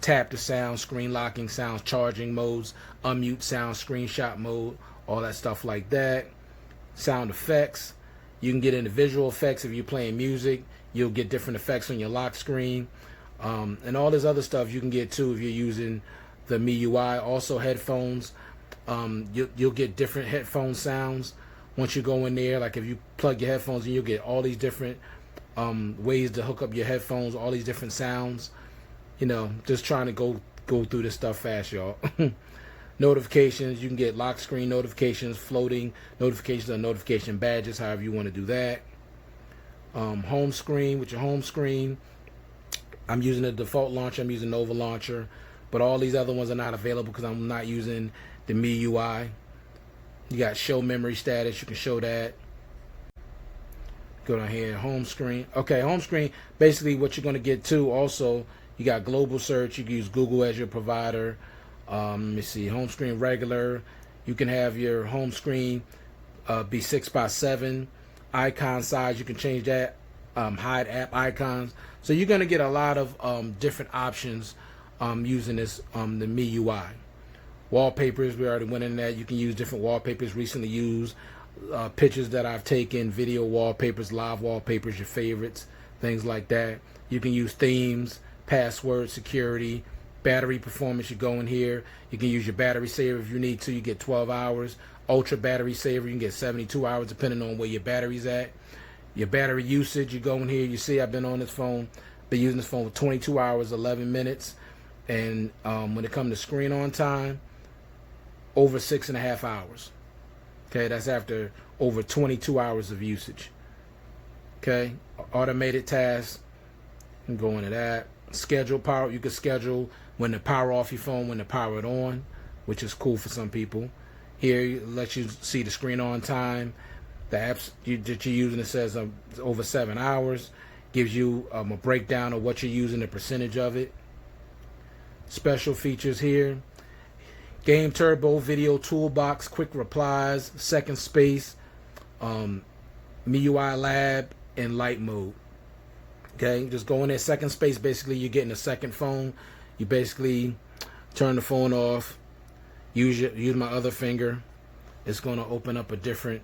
Tap the sound, screen locking sounds, charging modes, unmute sound, screenshot mode, all that stuff like that. Sound effects. You can get into visual effects if you're playing music. You'll get different effects on your lock screen. And all this other stuff you can get too if you're using the MIUI. Also headphones. You'll get different headphone sounds once you go in there. Like if you plug your headphones in, you'll get all these different ways to hook up your headphones, all these different sounds. You know, just trying to go through this stuff fast, y'all. Notifications, you can get lock screen notifications, floating notifications, or notification badges, however you want to do that. Home screen, with your home screen, I'm using the default launcher, I'm using Nova Launcher, but all these other ones are not available because I'm not using the MIUI. You got show memory status, you can show that. Go down here, home screen. Okay, home screen, basically what you're going to get too also, you got global search, you can use Google as your provider. Let me see, home screen regular. You can have your home screen be 6x7. Icon size, you can change that. Hide app icons. So you're going to get a lot of different options using this, the MIUI. Wallpapers, we already went in that. You can use different wallpapers, recently used. Pictures that I've taken, video wallpapers, live wallpapers, your favorites, things like that. You can use themes, password, security, battery performance. You go in here. You can use your battery saver if you need to. You get 12 hours. Ultra battery saver, you can get 72 hours depending on where your battery's at. Your battery usage, you go in here. You see I've been on this phone, been using this phone for 22 hours, 11 minutes. And when it comes to screen on time, over 6.5 hours. Okay, that's after over 22 hours of usage. Okay, automated tasks, you can go into that. Schedule power, you can schedule when to power off your phone, when to power it on, which is cool for some people. Here, it lets you see the screen on time. The apps that you're using, it says over 7 hours. Gives you a breakdown of what you're using, the percentage of it. Special features here. Game Turbo, Video Toolbox, Quick Replies, Second Space, MIUI Lab, and Light Mode. Okay, just go in there. Second Space, basically you're getting a second phone. You basically turn the phone off, use my other finger. It's going to open up a different,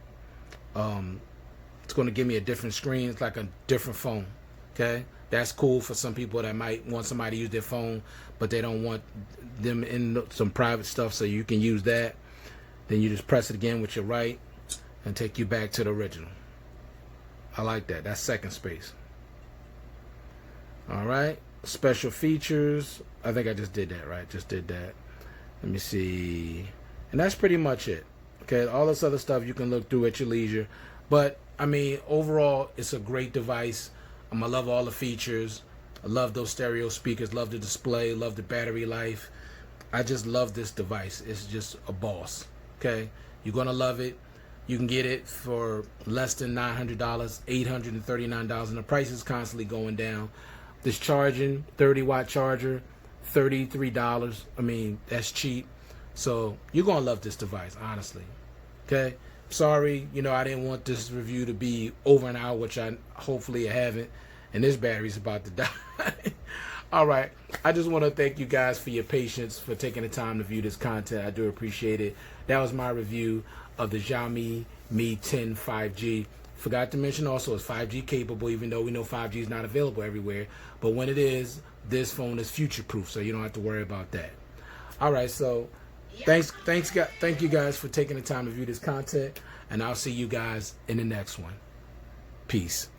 it's going to give me a different screen. It's like a different phone. Okay, that's cool for some people that might want somebody to use their phone, but they don't want them in some private stuff, so you can use that. Then you just press it again with your right and take you back to the original. I like that. That's Second Space. All right, special features. I think I just did that, right? Just did that. Let me see. And that's pretty much it. Okay, all this other stuff you can look through at your leisure. But, I mean, overall, it's a great device. I love all the features. I love those stereo speakers, love the display, love the battery life. I just love this device. It's just a boss. Okay, you're gonna love it. You can get it for less than $900, $839, and the price is constantly going down. This charging, 30-watt charger, $33. I mean, that's cheap. So you're gonna love this device, honestly. Okay. Sorry, I didn't want this review to be over an hour, which I hopefully I haven't, and this battery's about to die. All right, I just want to thank you guys for your patience, for taking the time to view this content. I do appreciate it. That was my review of the Xiaomi Mi 10 5G. Forgot to mention also it's 5G capable, even though we know 5G is not available everywhere. But when it is, this phone is future-proof, so you don't have to worry about that. All right, so thank you guys for taking the time to view this content, and I'll see you guys in the next one. Peace.